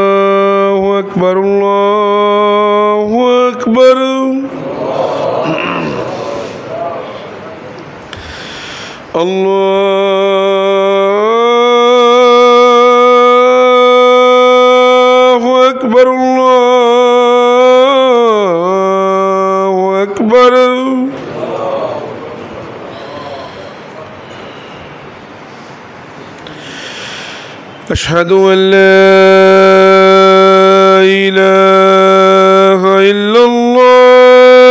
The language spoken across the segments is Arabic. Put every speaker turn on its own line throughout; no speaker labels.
الله أكبر الله أكبر الله أكبر الله أكبر أشهد أن لا إله إلا الله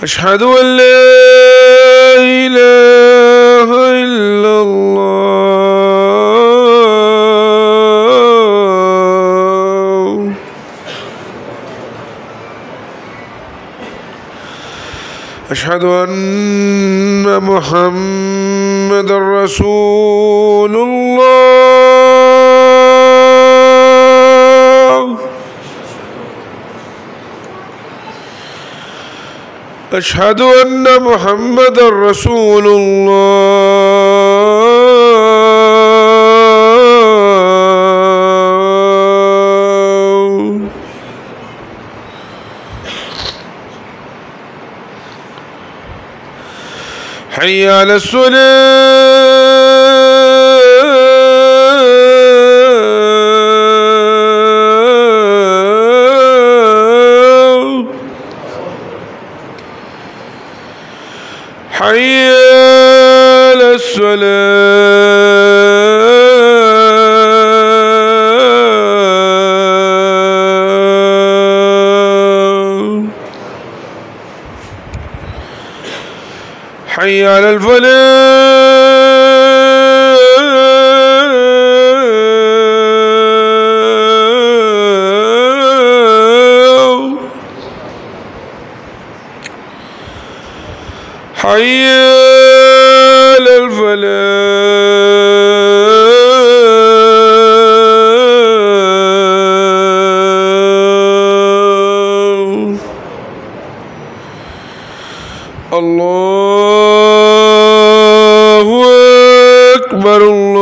أشهد أن لا إله إلا الله أشهد أن محمد رسول الله أشهد أن محمد رسول الله حي على الصلاة حي على الصلاة حي على الفلاح حي على الفلاح الله أكبر الله